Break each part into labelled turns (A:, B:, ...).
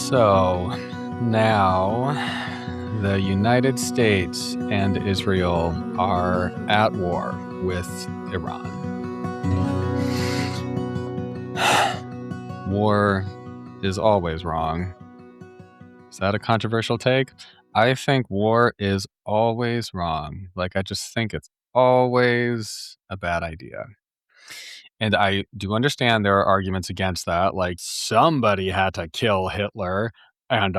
A: So now the United States and Israel are at war with Iran. War is always wrong. Is that a controversial take? I think war is always wrong. I just think it's always a bad idea. And I do understand there are arguments against that, like somebody had to kill Hitler. And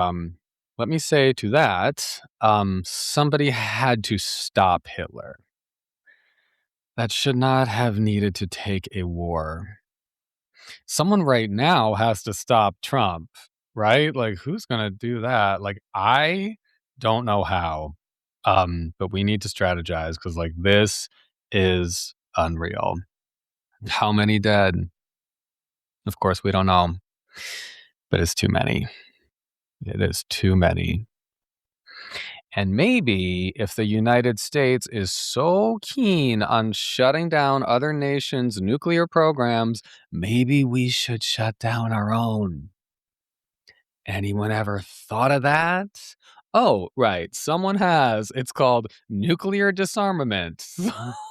A: let me say to that, somebody had to stop Hitler. That should not have needed to take a war. Someone right now has to stop Trump, right? Who's going to do that? I don't know how. But we need to strategize because this is unreal. How many dead? Of course, we don't know, but it's too many. It is too many. And maybe if the United States is so keen on shutting down other nations' nuclear programs, maybe we should shut down our own. Anyone ever thought of that? Oh, right. Someone has. It's called nuclear disarmament.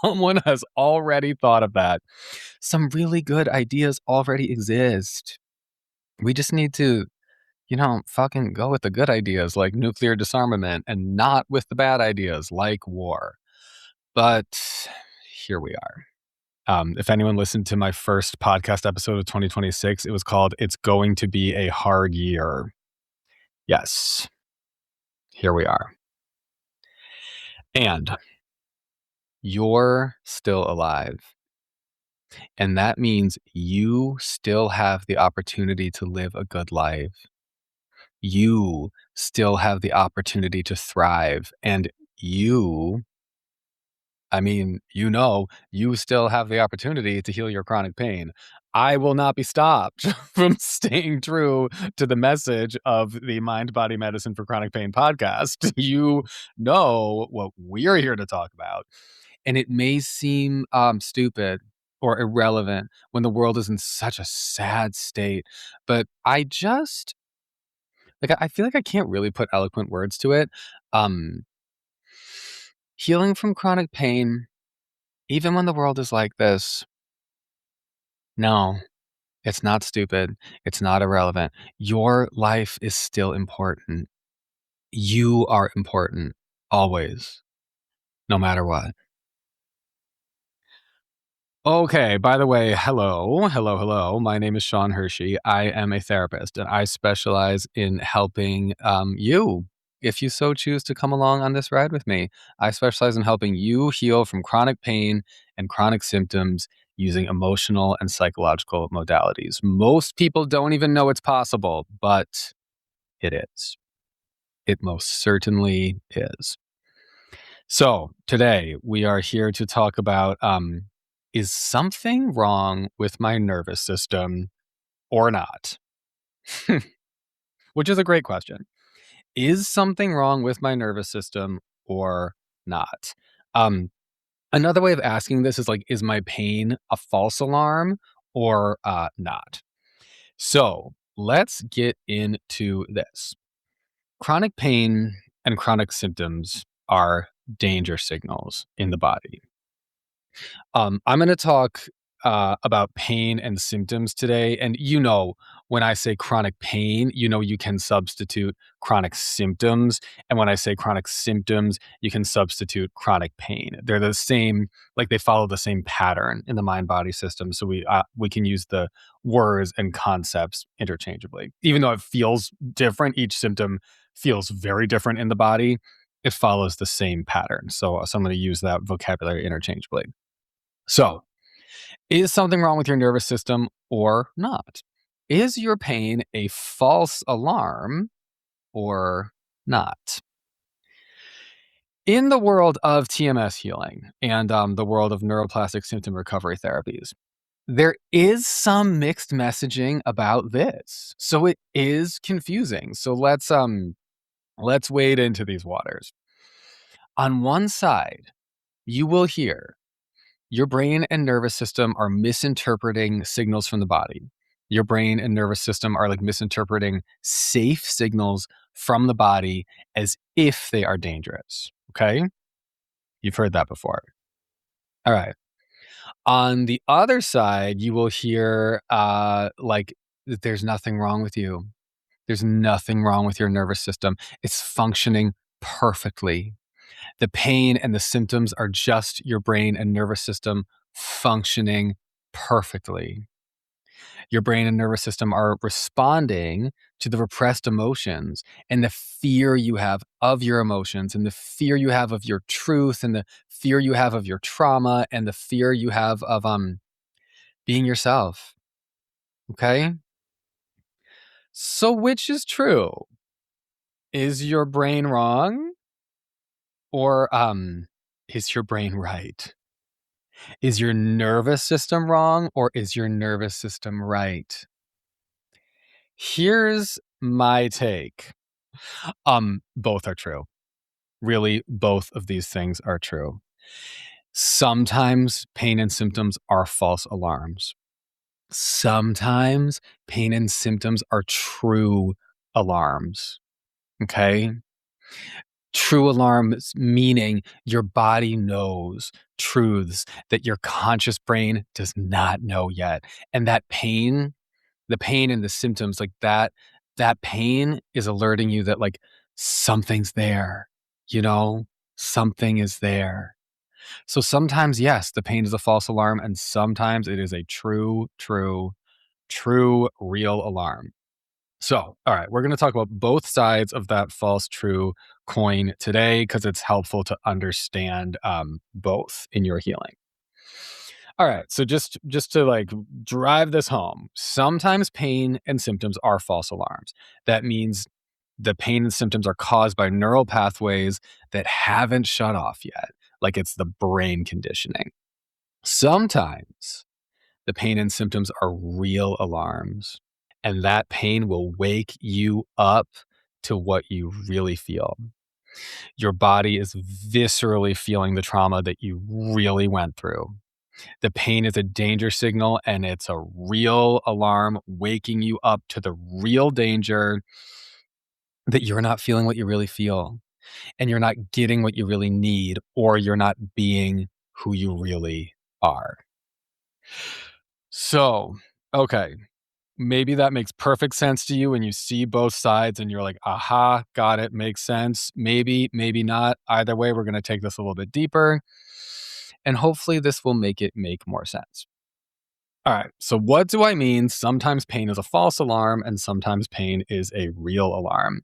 A: Someone has already thought of that. Some really good ideas already exist. We just need to fucking go with the good ideas like nuclear disarmament and not with the bad ideas like war. But here we are. If anyone listened to my first podcast episode of 2026, it was called It's Going to Be a Hard Year. Yes, here we are. And you're still alive. And that means you still have the opportunity to live a good life. You still have the opportunity to thrive. And you still have the opportunity to heal your chronic pain. I will not be stopped from staying true to the message of the Mind Body Medicine for Chronic Pain podcast. You know what we're here to talk about. And it may seem stupid or irrelevant when the world is in such a sad state, but I feel like I can't really put eloquent words to it. Healing from chronic pain, even when the world is like this, no, it's not stupid. It's not irrelevant. Your life is still important. You are important, always, no matter what. Okay, by the way, hello. My name is Sean Hershey. I am a therapist, and I specialize in helping you, if you so choose to come along on this ride with me. I specialize in helping you heal from chronic pain and chronic symptoms using emotional and psychological modalities. Most people don't even know it's possible, but it is. It most certainly is. So today we are here to talk about is something wrong with my nervous system or not? Which is a great question. Is something wrong with my nervous system or not? Another way of asking this is is my pain a false alarm or not? So let's get into this. Chronic pain and chronic symptoms are danger signals in the body. I'm going to talk about pain and symptoms today. And when I say chronic pain, you can substitute chronic symptoms. And when I say chronic symptoms, you can substitute chronic pain. They're the same, they follow the same pattern in the mind-body system. So we can use the words and concepts interchangeably. Even though it feels different, each symptom feels very different in the body. It follows the same pattern. So I'm going to use that vocabulary interchangeably. So, is something wrong with your nervous system or not? Is your pain a false alarm or not? In the world of TMS healing and the world of neuroplastic symptom recovery therapies, there is some mixed messaging about this. So it is confusing. So let's wade into these waters. On one side, you will hear your brain and nervous system are misinterpreting signals from the body. your brain and nervous system are like misinterpreting safe signals from the body as if they are dangerous. Okay? You've heard that before. All right. On the other side, you will hear like that there's nothing wrong with you. There's nothing wrong with your nervous system. It's functioning perfectly. The pain and the symptoms are just your brain and nervous system functioning perfectly. Your brain and nervous system are responding to the repressed emotions and the fear you have of your emotions and the fear you have of your truth and the fear you have of your trauma and the fear you have of being yourself. Okay? So which is true? Is your brain wrong or is your brain right? Is your nervous system wrong or is your nervous system right? Here's my take. Both are true. Really, both of these things are true. Sometimes pain and symptoms are false alarms. Sometimes pain and symptoms are true alarms. Okay? True alarms meaning your body knows truths that your conscious brain does not know yet. And that pain, the pain and the symptoms like that pain is alerting you that like something's there, you know, something is there. So sometimes, yes, the pain is a false alarm, and sometimes it is a true, real alarm. So, all right, we're going to talk about both sides of that false true coin today because it's helpful to understand both in your healing. All right, so just to like drive this home, sometimes pain and symptoms are false alarms. That means the pain and symptoms are caused by neural pathways that haven't shut off yet, like it's the brain conditioning. Sometimes the pain and symptoms are real alarms, and that pain will wake you up to what you really feel. Your body is viscerally feeling the trauma that you really went through. The pain is a danger signal and it's a real alarm waking you up to the real danger that you're not feeling what you really feel and you're not getting what you really need or you're not being who you really are. So, okay, maybe that makes perfect sense to you and you see both sides and you're like, aha, got it, makes sense. Maybe, maybe not. Either way, we're going to take this a little bit deeper and hopefully this will make it make more sense. All right. So, what do I mean? Sometimes pain is a false alarm and sometimes pain is a real alarm.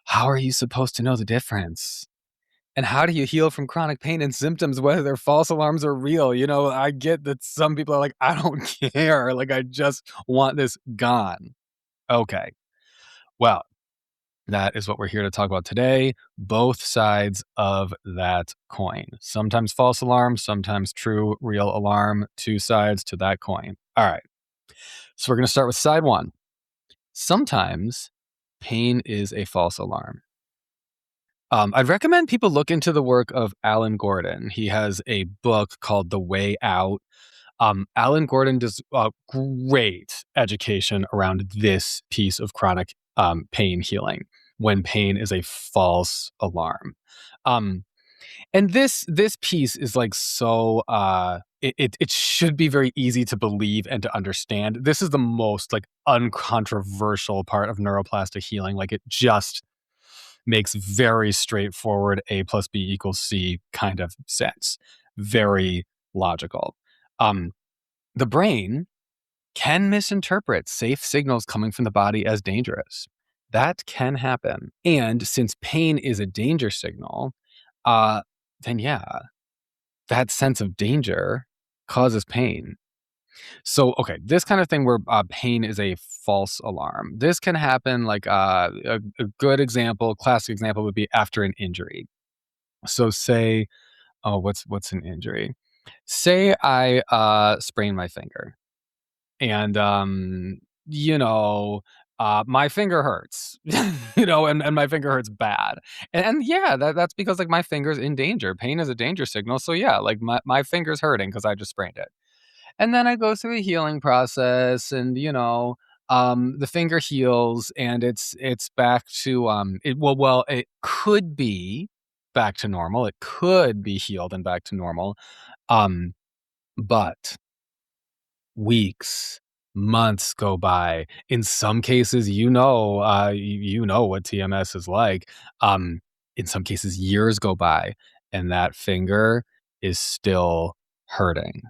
A: How are you supposed to know the difference? And how do you heal from chronic pain and symptoms, whether they're false alarms or real? You know, I get that some people are like, I don't care. Like, I just want this gone. Okay. Well, that is what we're here to talk about today. Both sides of that coin. Sometimes false alarm, sometimes true, real alarm. Two sides to that coin. All right. So we're going to start with side one. Sometimes pain is a false alarm. I'd recommend people look into the work of Alan Gordon. He has a book called The Way Out. Alan Gordon does great education around this piece of chronic pain healing when pain is a false alarm. And this piece is like so it should be very easy to believe and to understand. This is the most like uncontroversial part of neuroplastic healing. Like it just makes very straightforward A plus B equals C kind of sense. Very logical. The brain can misinterpret safe signals coming from the body as dangerous. That can happen. And since pain is a danger signal, uh, then yeah, that sense of danger causes pain. So, okay, this kind of thing where pain is a false alarm. This can happen like a good example, classic example would be after an injury. So, say, oh, what's an injury? Say I sprain my finger, and you know. My finger hurts, and my finger hurts bad. And yeah, that's because like my finger's in danger. Pain is a danger signal. So yeah, like my finger's hurting because I just sprained it. And then I go through a healing process and, the finger heals and it's back to, it could be back to normal. It could be healed and back to normal. Um, but weeks, months go by. In some cases, you know what TMS is like. Um, in some cases, years go by and that finger is still hurting.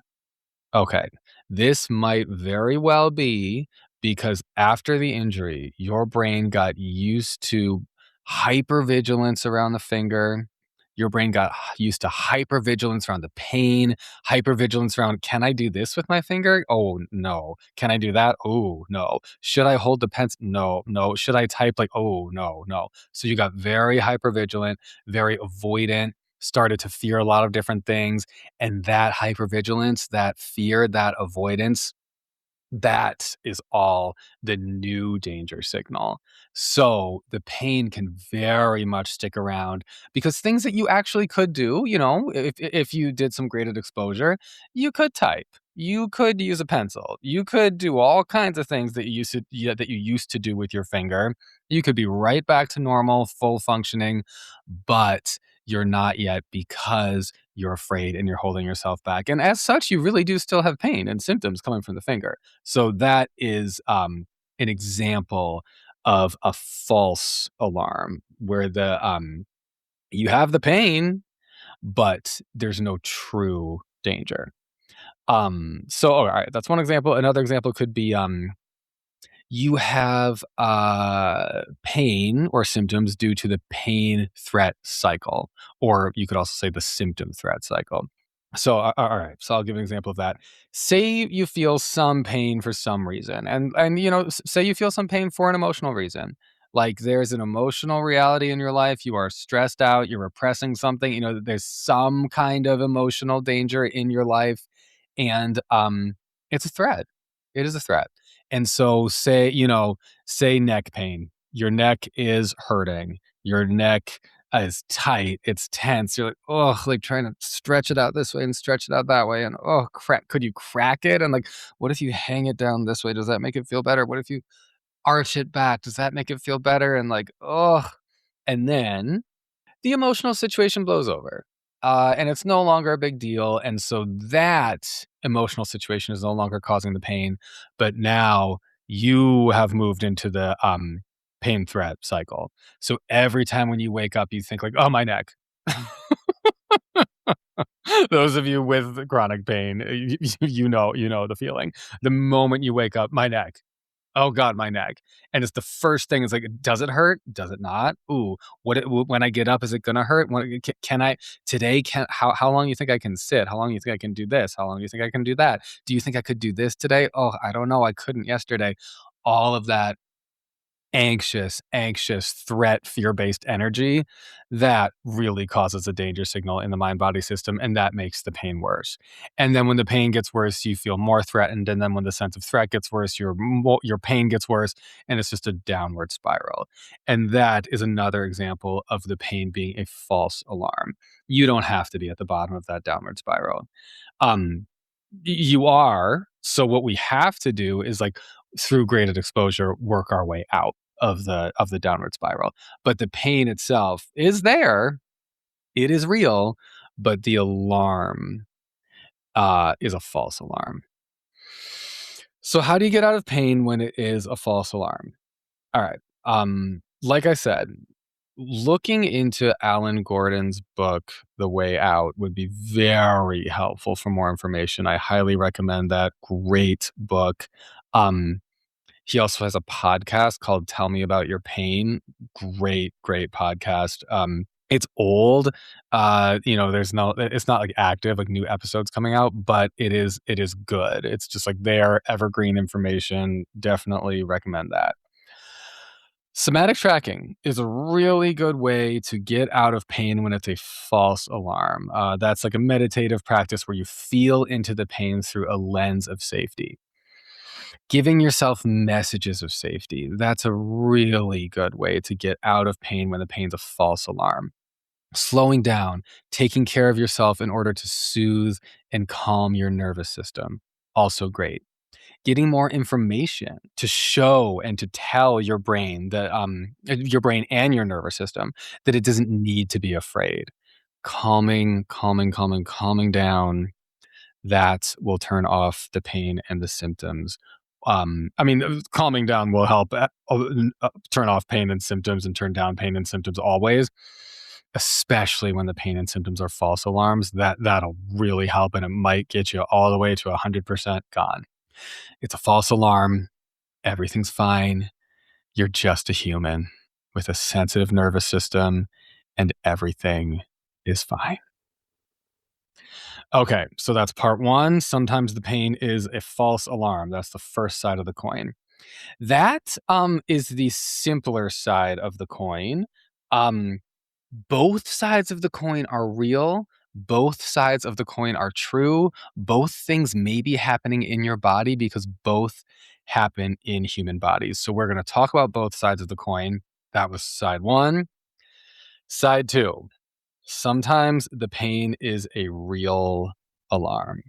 A: Okay. This might very well be because after the injury, your brain got used to hypervigilance around the finger. Your brain got used to hypervigilance around the pain, hypervigilance around, can I do this with my finger? Oh, no. Can I do that? Oh, no. Should I hold the pencil? No, no. Should I type like, oh, no, no. So you got very hypervigilant, very avoidant, started to fear a lot of different things. And that hypervigilance, that fear, that avoidance, that is all the new danger signal. So the pain can very much stick around because things that you actually could do, if you did some graded exposure, you could type. You could use a pencil. You could do all kinds of things that you used to do with your finger. You could be right back to normal, full functioning, but you're not yet because you're afraid and you're holding yourself back. And as such, you really do still have pain and symptoms coming from the finger. So that is an example of a false alarm where you have the pain, but there's no true danger. So all right, that's one example. Another example could be you have pain or symptoms due to the pain threat cycle, or you could also say the symptom threat cycle. So, all right. So I'll give an example of that. Say you feel some pain for some reason, and say you feel some pain for an emotional reason. Like there's an emotional reality in your life. You are stressed out. You're repressing something. There's some kind of emotional danger in your life, and it's a threat. It is a threat. And so, say neck pain. Your neck is hurting. Your neck is tight, it's tense. You're like, oh, like trying to stretch it out this way and stretch it out that way. And oh, crack, could you crack it? And like, what if you hang it down this way? Does that make it feel better? What if you arch it back? Does that make it feel better? And like, oh, and then the emotional situation blows over. And it's no longer a big deal. And so that emotional situation is no longer causing the pain, but now you have moved into the pain threat cycle. So every time when you wake up, you think like, oh, my neck. Those of you with chronic pain, you know the feeling. The moment you wake up, my neck. Oh god, my neck. And it's the first thing, it's like, does it hurt? Does it not? Ooh, when I get up, is it gonna hurt? Can I today, how long you think I can sit? How long you think I can do this? How long do you think I can do that? Do you think I could do this today? Oh, I don't know, I couldn't yesterday. All of that anxious threat, fear-based energy, that really causes a danger signal in the mind-body system, and that makes the pain worse. And then when the pain gets worse, you feel more threatened, and then when the sense of threat gets worse, your pain gets worse, and it's just a downward spiral. And that is another example of the pain being a false alarm. You don't have to be at the bottom of that downward spiral. Um, you are. So what we have to do is like through graded exposure, work our way out of the downward spiral. But the pain itself is there. It is real, but the alarm is a false alarm. So how do you get out of pain when it is a false alarm? All right. Like I said, looking into Alan Gordon's book, The Way Out, would be very helpful for more information. I highly recommend that. Great book. Um, he also has a podcast called Tell Me About Your Pain. Great podcast. It's old. It's not like active, like new episodes coming out, but it is good. It's just like their evergreen information. Definitely recommend that. Somatic tracking is a really good way to get out of pain when it's a false alarm. That's like a meditative practice where you feel into the pain through a lens of safety. Giving yourself messages of safety. That's a really good way to get out of pain when the pain's a false alarm. Slowing down, taking care of yourself in order to soothe and calm your nervous system. also great. Getting more information to show and to tell your brain that, your brain and your nervous system that it doesn't need to be afraid. Calming down, that will turn off the pain and the symptoms. Calming down will help turn off pain and symptoms and turn down pain and symptoms always, especially when the pain and symptoms are false alarms. That'll really help, and it might get you all the way to 100% gone. It's a false alarm. Everything's fine. You're just a human with a sensitive nervous system, and everything is fine. Okay, so that's part one. Sometimes the pain is a false alarm. That's the first side of the coin. That is the simpler side of the coin. Um, Both sides of the coin are real. Both sides of the coin are true. Both things may be happening in your body because both happen in human bodies. So we're going to talk about both sides of the coin. That was side one. Side two. Sometimes the pain is a real alarm.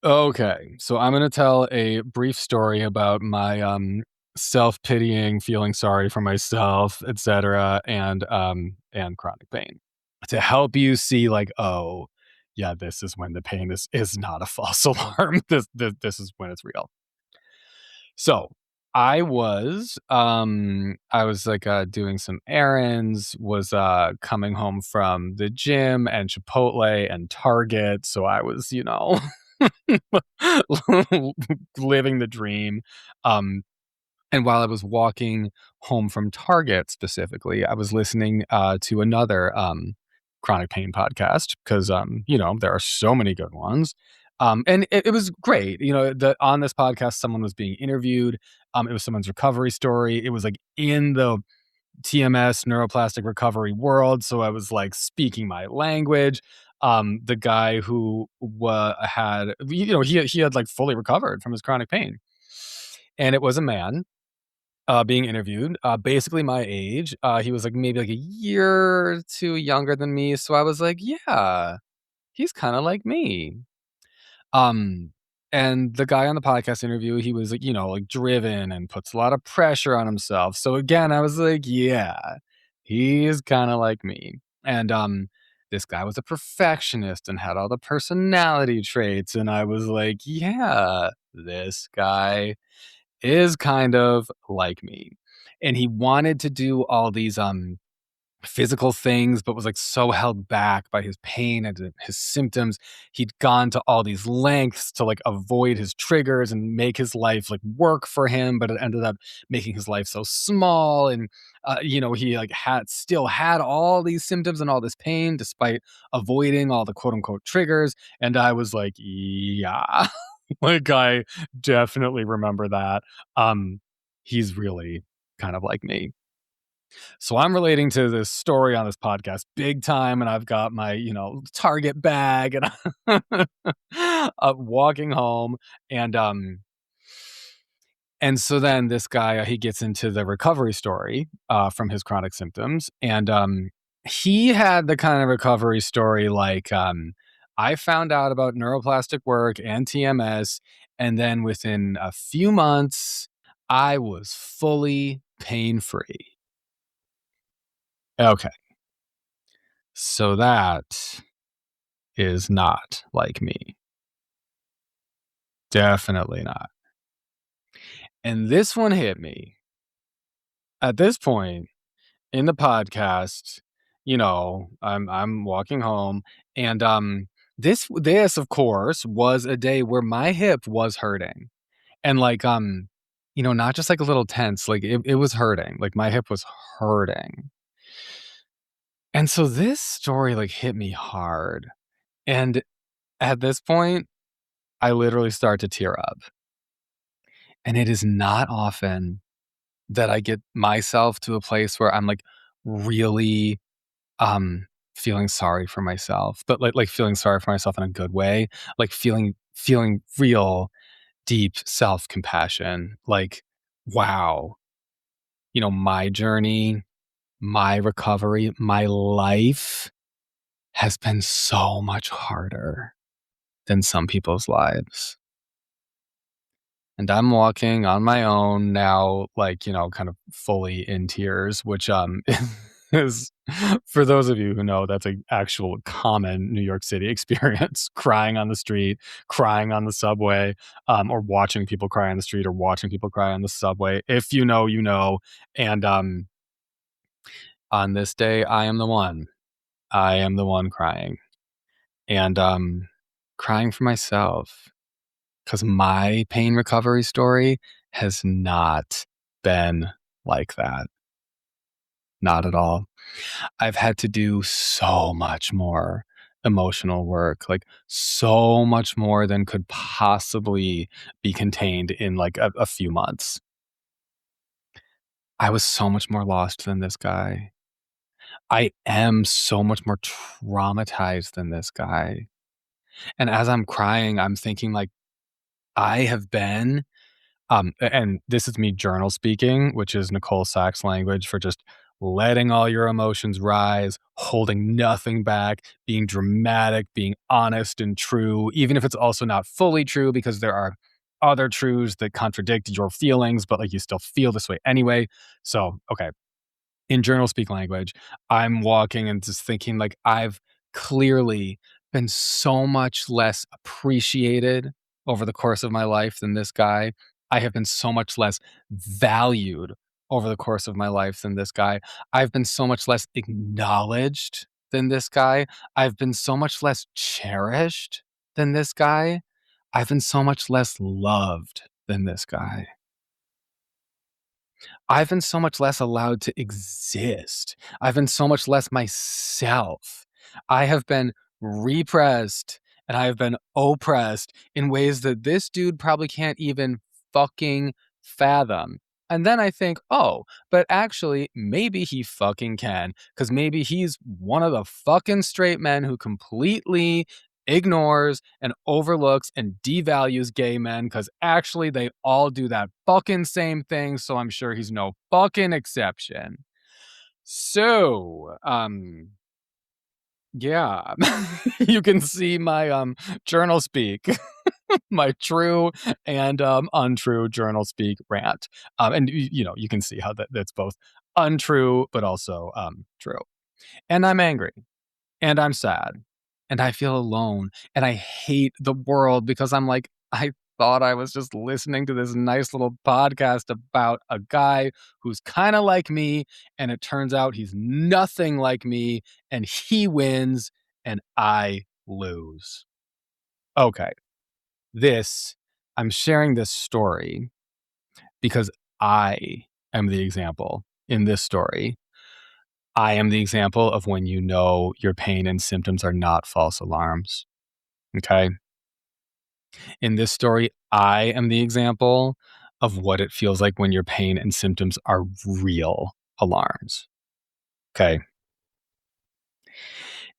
A: Okay, so I'm gonna tell a brief story about my, self-pitying, feeling sorry for myself, etcetera, and chronic pain. To help you see, like, "Oh, yeah, this is when the pain is not a false alarm. This is when it's real." So, I was, like, doing some errands, was, coming home from the gym and Chipotle and Target, so I was, living the dream. Um, and while I was walking home from Target specifically, I was listening to another chronic pain podcast because there are so many good ones. And it was great. On this podcast, someone was being interviewed. It was someone's recovery story. It was like in the TMS neuroplastic recovery world. So I was like speaking my language. The guy who had, he had like fully recovered from his chronic pain. And it was a man being interviewed, basically my age. He was like maybe like a year or two younger than me. So I was like, yeah, he's kind of like me. Um, and the guy on the podcast interview, he was like, like driven and puts a lot of pressure on himself. So again, I was like, yeah, he's kind of like me. And this guy was a perfectionist and had all the personality traits. And I was like, yeah, this guy is kind of like me. And he wanted to do all these physical things, but was like so held back by his pain and his symptoms. He'd gone to all these lengths to like avoid his triggers and make his life like work for him, but it ended up making his life so small. And he like had all these symptoms and all this pain despite avoiding all the quote unquote triggers. And I was like, yeah, like I definitely remember that. Um, he's really kind of like me. So I'm relating to this story on this podcast big time, and I've got my, Target bag, and I'm walking home, and and so then this guy he gets into the recovery story from his chronic symptoms, and he had the kind of recovery story like I found out about neuroplastic work and TMS, and then within a few months, I was fully pain free. Okay. So that is not like me. Definitely not. And this one hit me. At this point in the podcast, I'm walking home and this of course was a day where my hip was hurting. And like not just like a little tense, like it was hurting. Like my hip was hurting. And so this story like hit me hard. And at this point, I literally start to tear up. And it is not often that I get myself to a place where I'm, like, really, um, feeling sorry for myself, but, like, feeling sorry for myself in a good way, like, feeling real deep self-compassion, like, wow, my journey, my recovery, my life has been so much harder. than some people's lives. And I'm walking on my own now, like, kind of fully in tears, which is, for those of you who know, that's an actual common New York City experience. Crying on the street, crying on the subway, or watching people cry on the street, or watching people cry on the subway. If you know, you know. And on this day, I am the one. I am the one crying, and crying for myself. 'Cause my pain recovery story has not been like that. Not at all. I've had to do so much more emotional work, like, so much more than could possibly be contained in, like, a few months. I was so much more lost than this guy. I am so much more traumatized than this guy. And as I'm crying, I'm thinking, like, I have been and this is me journal speaking, which is Nicole Sachs' language for just letting all your emotions rise, holding nothing back, being dramatic, being honest and true, even if it's also not fully true because there are other truths that contradict your feelings, but like you still feel this way anyway. So, okay, in journal speak language, I'm walking and just thinking like I've clearly been so much less appreciated over the course of my life than this guy. I have been so much less valued over the course of my life than this guy. I've been so much less acknowledged than this guy. I've been so much less cherished than this guy. I've been so much less loved than this guy. I've been so much less allowed to exist. I've been so much less myself. I have been repressed and I have been oppressed in ways that this dude probably can't even fucking fathom. And then I think, oh, but actually, maybe he fucking can. Because maybe he's one of the fucking straight men who completely ignores and overlooks and devalues gay men because actually they all do that fucking same thing. So I'm sure he's no fucking exception. So, yeah, you can see my journal speak, my true and untrue journal speak rant. And you can see how that's both untrue but also true. And I'm angry and I'm sad, and I feel alone, and I hate the world because I'm like, I thought I was just listening to this nice little podcast about a guy who's kinda like me, and it turns out he's nothing like me, and he wins, and I lose. Okay, this I'm sharing this story because I am the example in this story. I am the example of when you know your pain and symptoms are not false alarms. Okay. In this story, I am the example of what it feels like when your pain and symptoms are real alarms. Okay.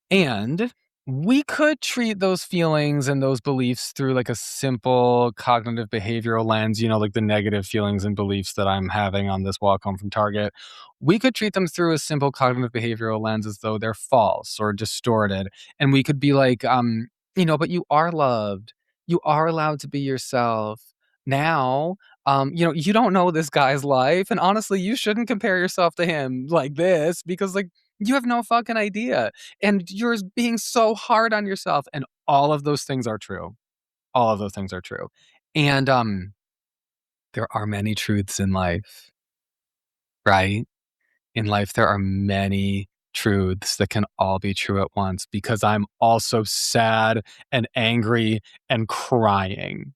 A: And we could treat those feelings and those beliefs through like a simple cognitive behavioral lens, like the negative feelings and beliefs that I'm having on this walk home from Target. We could treat them through a simple cognitive behavioral lens as though they're false or distorted. And we could be like, but you are loved. You are allowed to be yourself. Now, you don't know this guy's life. And honestly, you shouldn't compare yourself to him like this because, like, you have no fucking idea and you're being so hard on yourself, and all of those things are true. All of those things are true. And, there are many truths in life, right? In life, there are many truths that can all be true at once because I'm also sad and angry and crying,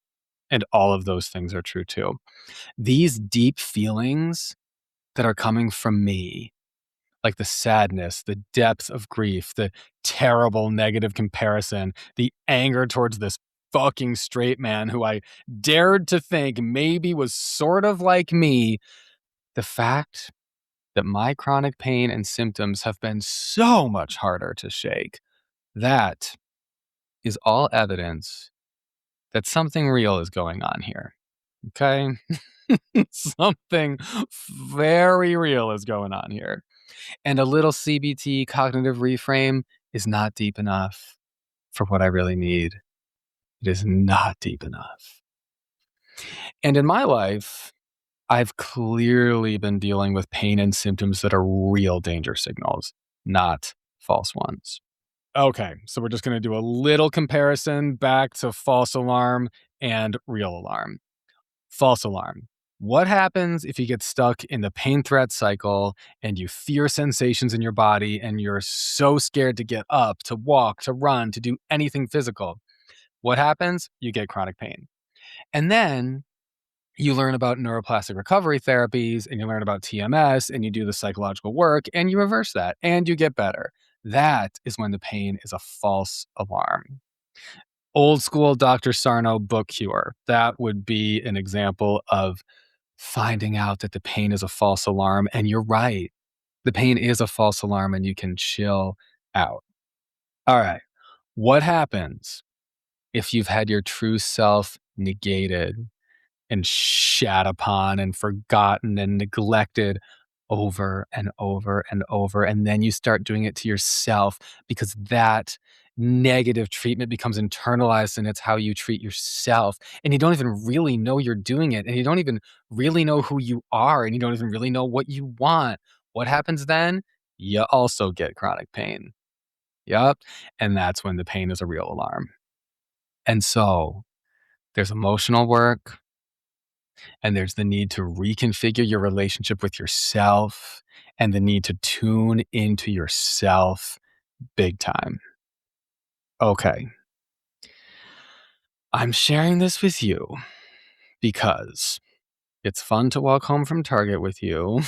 A: and all of those things are true too. These deep feelings that are coming from me, like the sadness, the depth of grief, the terrible negative comparison, the anger towards this fucking straight man who I dared to think maybe was sort of like me. The fact that my chronic pain and symptoms have been so much harder to shake, that is all evidence that something real is going on here. Okay? Something very real is going on here. And a little CBT cognitive reframe is not deep enough for what I really need. It is not deep enough. And in my life, I've clearly been dealing with pain and symptoms that are real danger signals, not false ones. Okay, so we're just going to do a little comparison back to false alarm and real alarm. False alarm. What happens if you get stuck in the pain threat cycle and you fear sensations in your body and you're so scared to get up, to walk, to run, to do anything physical? What happens? You get chronic pain. And then you learn about neuroplastic recovery therapies and you learn about TMS and you do the psychological work and you reverse that and you get better. That is when the pain is a false alarm. Old school Dr. Sarno book cure. That would be an example of finding out that the pain is a false alarm. And you're right. The pain is a false alarm and you can chill out. All right. What happens if you've had your true self negated and shat upon and forgotten and neglected over and over and over? And then you start doing it to yourself because that negative treatment becomes internalized and it's how you treat yourself. And you don't even really know you're doing it. And you don't even really know who you are. And you don't even really know what you want. What happens then? You also get chronic pain. Yep. And that's when the pain is a real alarm. And so there's emotional work, and there's the need to reconfigure your relationship with yourself and the need to tune into yourself big time. Okay. I'm sharing this with you because it's fun to walk home from Target with you.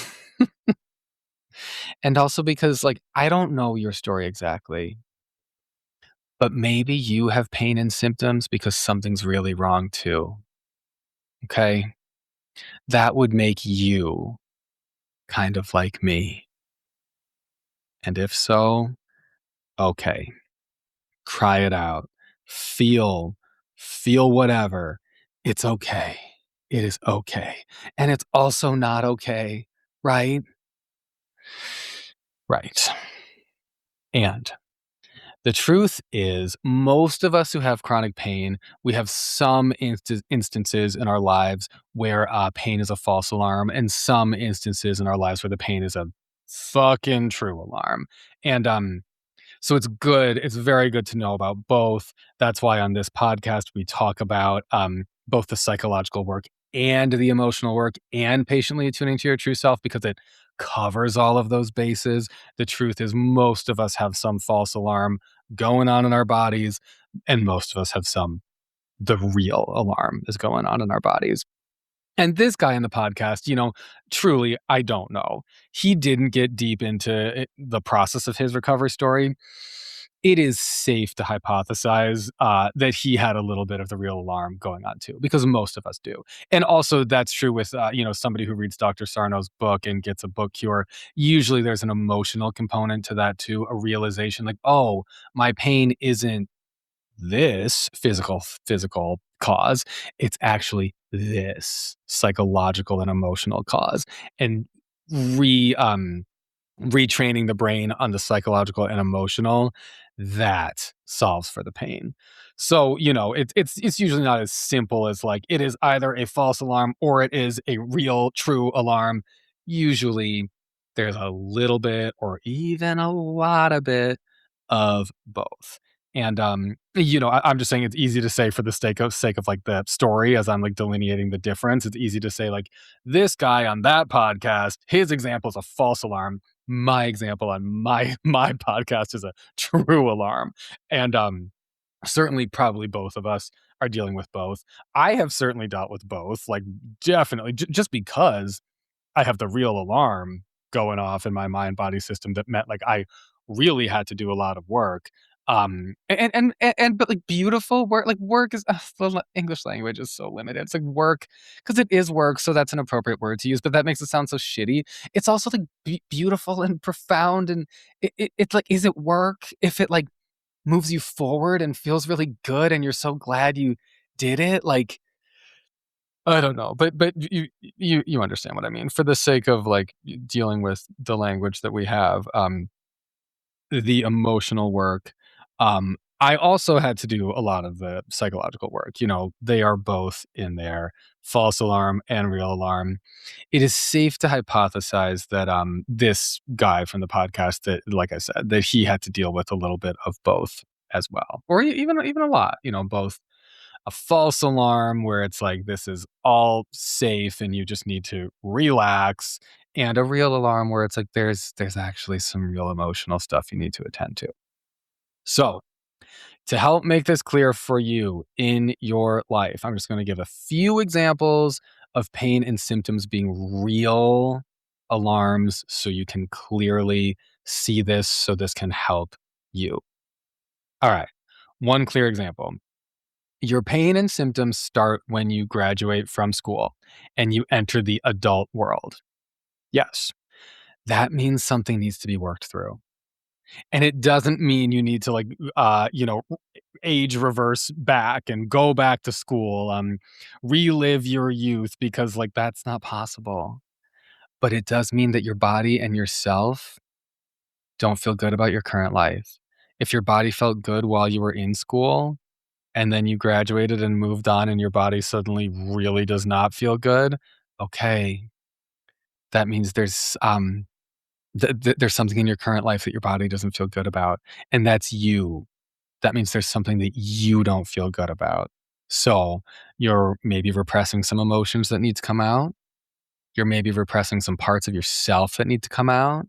A: And also because, like, I don't know your story exactly, but maybe you have pain and symptoms because something's really wrong too. Okay. That would make you kind of like me. And if so, okay. Cry it out. Feel, feel whatever. It's okay. It is okay. And it's also not okay, right? Right. And the truth is, most of us who have chronic pain, we have some instances in our lives where pain is a false alarm, and some instances in our lives where the pain is a fucking true alarm. And so it's good. It's very good to know about both. That's why on this podcast, we talk about both the psychological work and the emotional work and patiently attuning to your true self because it covers all of those bases. The truth is, most of us have some false alarm going on in our bodies, and most of us have the real alarm is going on in our bodies. And this guy in the podcast, truly, I don't know. He didn't get deep into the process of his recovery story. It is safe to hypothesize that he had a little bit of the real alarm going on too, because most of us do. And also, that's true with somebody who reads Dr. Sarno's book and gets a book cure. Usually, there's an emotional component to that too, a realization like, oh, my pain isn't this physical cause, it's actually this psychological and emotional cause. And re retraining the brain on the psychological and emotional, that solves for the pain. So, it's usually not as simple as like it is either a false alarm or it is a real true alarm. Usually there's a little bit or even a lot of bit of both. And I'm just saying it's easy to say for the sake of like the story as I'm like delineating the difference. It's easy to say like this guy on that podcast, his example is a false alarm. My example on my podcast is a true alarm. And certainly probably both of us are dealing with both. I have certainly dealt with both, like definitely just because I have the real alarm going off in my mind body system that meant like I really had to do a lot of work. But like beautiful work, like work is the English language is so limited. It's like work because it is work, so that's an appropriate word to use. But that makes it sound so shitty. It's also like beautiful and profound, and it's like, is it work if it like moves you forward and feels really good, and you're so glad you did it? Like I don't know, but you understand what I mean. For the sake of, like, dealing with the language that we have, the emotional work, I also had to do a lot of the psychological work. They are both in there, false alarm and real alarm. It is safe to hypothesize that this guy from the podcast, that, like I said, that he had to deal with a little bit of both as well, or even a lot. Both a false alarm where it's like this is all safe and you just need to relax, and a real alarm where it's like there's actually some real emotional stuff you need to attend to. So, to help make this clear for you in your life, I'm just going to give a few examples of pain and symptoms being real alarms so you can clearly see this, so this can help you. All right. One clear example. Your pain and symptoms start when you graduate from school and you enter the adult world. Yes, that means something needs to be worked through. And it doesn't mean you need to age reverse back and go back to school, relive your youth, because like that's not possible. But it does mean that your body and yourself don't feel good about your current life. If your body felt good while you were in school and then you graduated and moved on and your body suddenly really does not feel good, okay, that means there's something in your current life that your body doesn't feel good about, and that's you. That means there's something that you don't feel good about. So you're maybe repressing some emotions that need to come out. You're maybe repressing some parts of yourself that need to come out.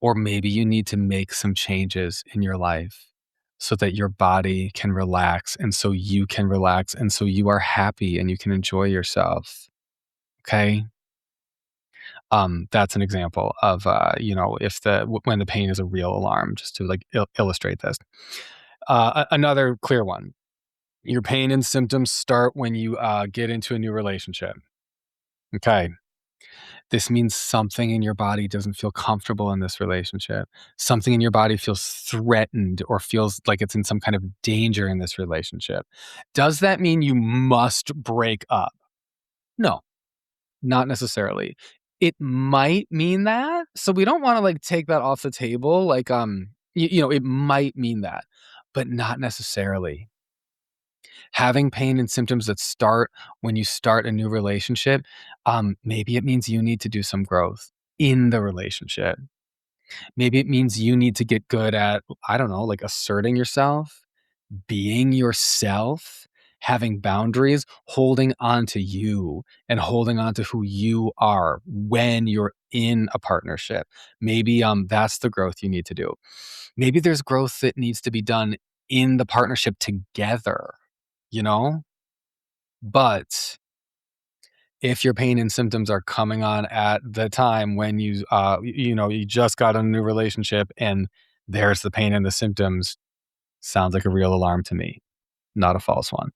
A: Or maybe you need to make some changes in your life so that your body can relax and so you can relax and so you are happy and you can enjoy yourself. Okay. That's an example of, if when the pain is a real alarm, just to like illustrate this. Another clear one. Your pain and symptoms start when you get into a new relationship. Okay. This means something in your body doesn't feel comfortable in this relationship. Something in your body feels threatened or feels like it's in some kind of danger in this relationship. Does that mean you must break up? No, not necessarily. It might mean that. So we don't want to like take that off the table. Like, it might mean that, but not necessarily. Having pain and symptoms that start when you start a new relationship, maybe it means you need to do some growth in the relationship. Maybe it means you need to get good at, I don't know, like asserting yourself, being yourself, having boundaries, holding on to you and holding on to who you are when you're in a partnership. Maybe that's the growth you need to do. Maybe there's growth that needs to be done in the partnership together, you know? But if your pain and symptoms are coming on at the time when you just got a new relationship and there's the pain and the symptoms, sounds like a real alarm to me, not a false one.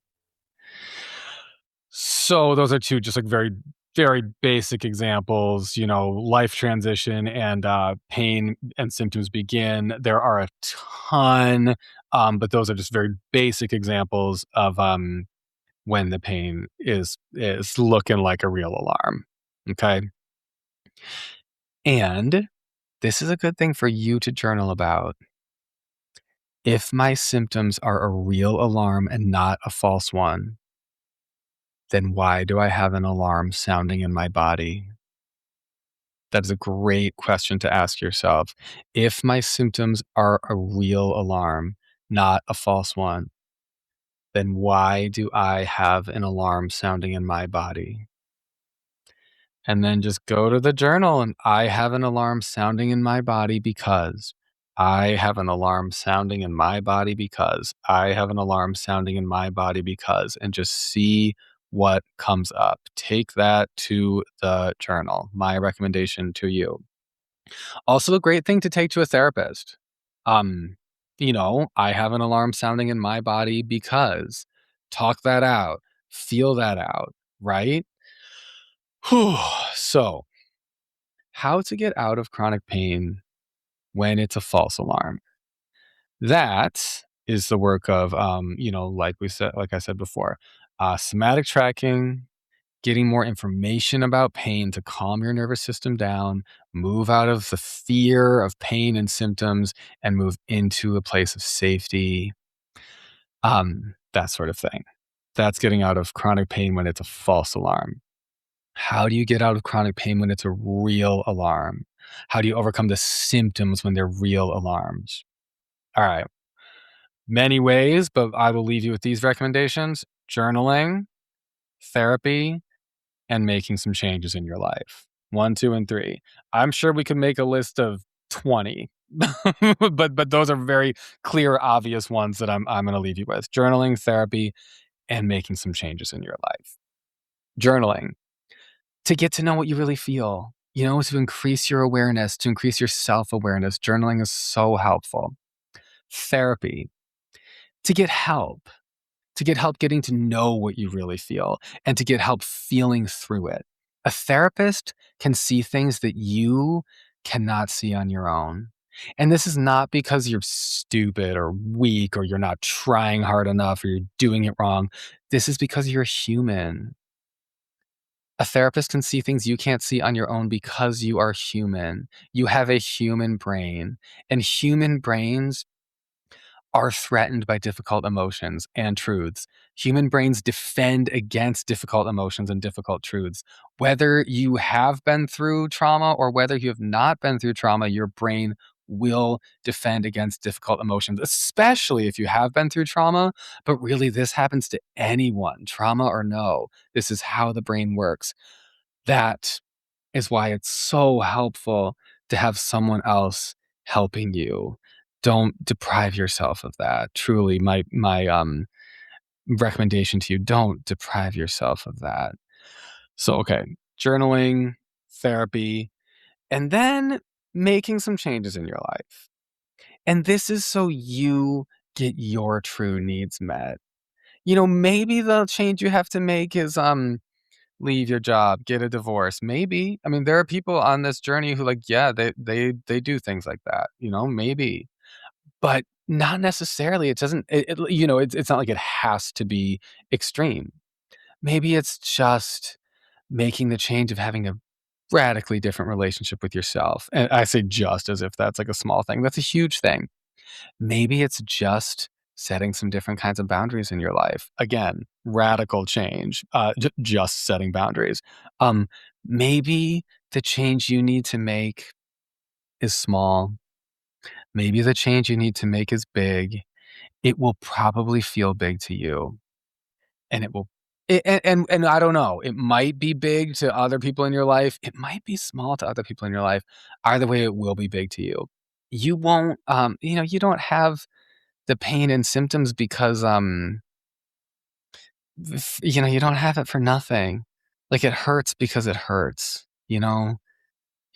A: So those are two just like very, very basic examples. Life transition and pain and symptoms begin. There are a ton, but those are just very basic examples of when the pain is looking like a real alarm. Okay. And this is a good thing for you to journal about. If my symptoms are a real alarm and not a false one, then why do I have an alarm sounding in my body? That is a great question to ask yourself. If my symptoms are a real alarm, not a false one, then why do I have an alarm sounding in my body? And then just go to the journal and I have an alarm sounding in my body because I have an alarm sounding in my body because I have an alarm sounding in my body because, and just see what comes up. Take that to the journal. My recommendation to you. Also, a great thing to take to a therapist. Um, I have an alarm sounding in my body because, talk that out, feel that out, right? Whew. So, how to get out of chronic pain when it's a false alarm. That is the work of, like I said before, somatic tracking, getting more information about pain to calm your nervous system down, move out of the fear of pain and symptoms, and move into a place of safety. That sort of thing. That's getting out of chronic pain when it's a false alarm. How do you get out of chronic pain when it's a real alarm? How do you overcome the symptoms when they're real alarms? All right, many ways, but I will leave you with these recommendations: journaling, therapy, and making some changes in your life. 1, 2, and 3. I'm sure we could make a list of 20, but those are very clear, obvious ones that I'm going to leave you with: journaling, therapy, and making some changes in your life. Journaling, to get to know what you really feel, to increase your awareness, to increase your self awareness. Journaling is so helpful. Therapy, to get help, getting to know what you really feel and to get help feeling through it. A therapist can see things that you cannot see on your own. And this is not because you're stupid or weak or you're not trying hard enough or you're doing it wrong. This is because you're human. A therapist can see things you can't see on your own because you are human. You have a human brain, and human brains are threatened by difficult emotions and truths. Human brains defend against difficult emotions and difficult truths. Whether you have been through trauma or whether you have not been through trauma, your brain will defend against difficult emotions, especially if you have been through trauma. But really, this happens to anyone, trauma or no. This is how the brain works. That is why it's so helpful to have someone else helping you. Don't deprive yourself of that. Truly, my recommendation to you, don't deprive yourself of that. So, okay, journaling, therapy, and then making some changes in your life. And this is so you get your true needs met. Maybe the change you have to make is leave your job, get a divorce. Maybe. I mean, there are people on this journey who yeah, they do things like that, maybe. But not necessarily. It doesn't it's not like it has to be extreme. Maybe it's just making the change of having a radically different relationship with yourself. And I say just as if that's like a small thing. That's a huge thing. Maybe it's just setting some different kinds of boundaries in your life. Again, radical change, just setting boundaries. Um, Maybe the change you need to make is small. Maybe the change you need to make is big. It will probably feel big to you, and it will. And I don't know. It might be big to other people in your life. It might be small to other people in your life. Either way, it will be big to you. You won't. You don't have the pain and symptoms because you don't have it for nothing. Like, it hurts because it hurts. You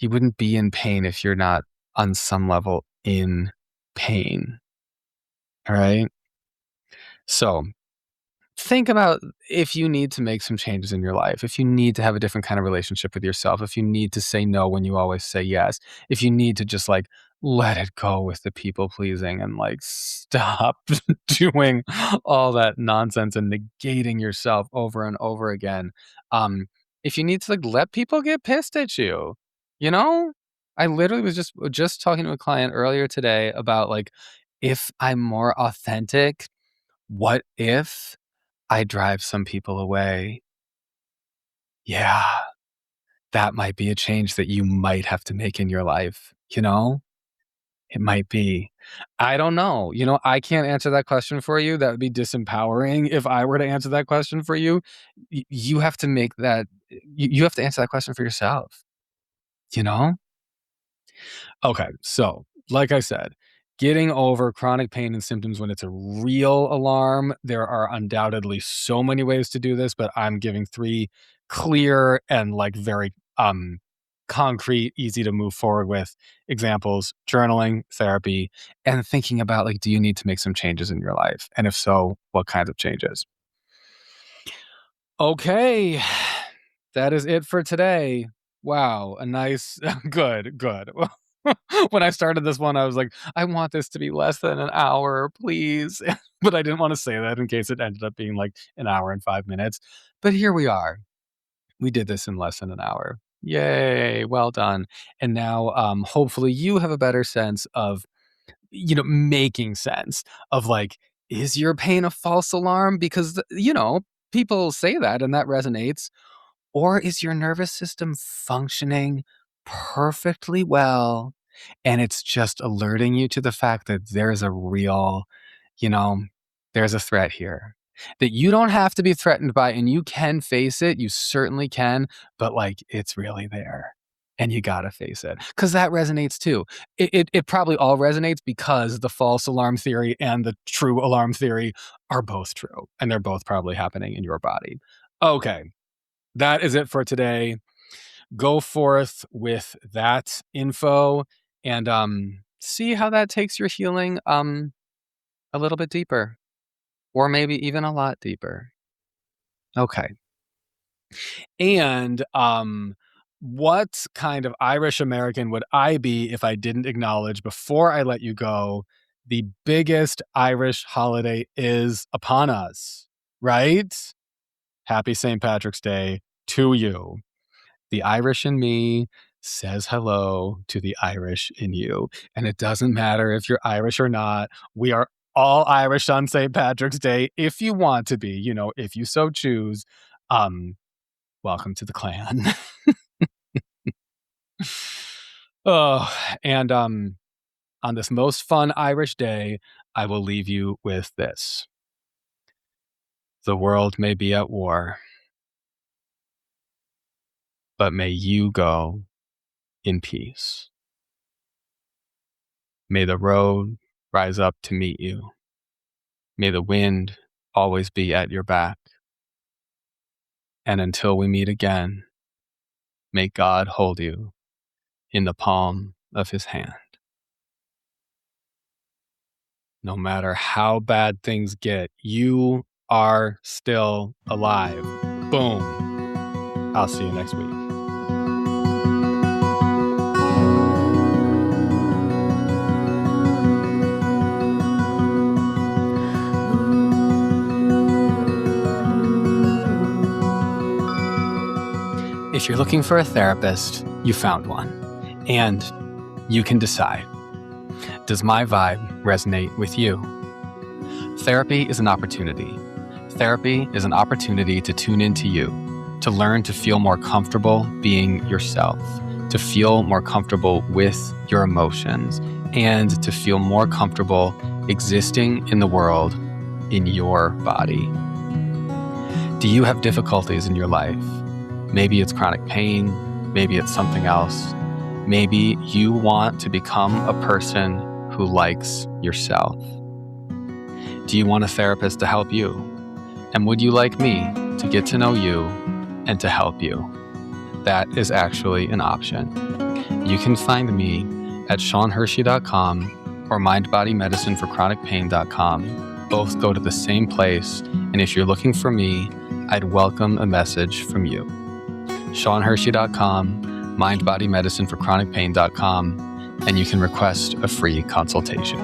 A: wouldn't be in pain if you're not on some level in pain. All right, so think about if you need to make some changes in your life, if you need to have a different kind of relationship with yourself, if you need to say no when you always say yes, if you need to just let it go with the people pleasing and stop doing all that nonsense and negating yourself over and over again. If you need to let people get pissed at you, you know, I literally was just talking to a client earlier today about if I'm more authentic, what if I drive some people away? Yeah, that might be a change that you might have to make in your life. It might be. I don't know. I can't answer that question for you. That would be disempowering if I were to answer that question for you. You have to make that you have to answer that question for yourself, you know? Okay, so like I said, getting over chronic pain and symptoms when it's a real alarm, there are undoubtedly so many ways to do this, but I'm giving 3 clear and very concrete, easy to move forward with examples: journaling, therapy, and thinking about do you need to make some changes in your life? And if so, what kinds of changes? Okay. That is it for today. Wow, a nice good. When I started this one, I was like, "I want this to be less than an hour, please." But I didn't wanna say that in case it ended up being an hour and 5 minutes. But here we are. We did this in less than an hour. Yay, well done. And now, hopefully you have a better sense of making sense of Is your pain a false alarm? Because, people say that and that resonates. Or is your nervous system functioning perfectly well and it's just alerting you to the fact that there's a real, you know, there's a threat here that you don't have to be threatened by and you can face it. You certainly can, but like it's really there and you got to face it because that resonates too. It probably all resonates because the false alarm theory and the true alarm theory are both true and they're both probably happening in your body. Okay. That is it for today. Go forth with that info and see how that takes your healing a little bit deeper or maybe even a lot deeper. Okay. And what kind of Irish American would I be if I didn't acknowledge before I let you go the biggest Irish holiday is upon us, right? Happy St. Patrick's Day to you. The Irish in me says hello to the Irish in you. And it doesn't matter if you're Irish or not. We are all Irish on St. Patrick's Day if you want to be, if you so choose. Welcome to the clan. Oh, and on this most fun Irish day, I will leave you with this. The world may be at war, but may you go in peace. May the road rise up to meet you. May the wind always be at your back. And until we meet again, may God hold you in the palm of his hand. No matter how bad things get, you are still alive. Boom. I'll see you next week. If you're looking for a therapist, you found one. And you can decide. Does my vibe resonate with you? Therapy is an opportunity. Therapy is an opportunity to tune into you, to learn to feel more comfortable being yourself, to feel more comfortable with your emotions, and to feel more comfortable existing in the world in your body. Do you have difficulties in your life? Maybe it's chronic pain, maybe it's something else. Maybe you want to become a person who likes yourself. Do you want a therapist to help you? And would you like me to get to know you and to help you? That is actually an option. You can find me at SeanHershey.com or MindBodyMedicineForChronicPain.com. Both go to the same place, and if you're looking for me, I'd welcome a message from you. SeanHershey.com, MindBodyMedicineForChronicPain.com, and you can request a free consultation.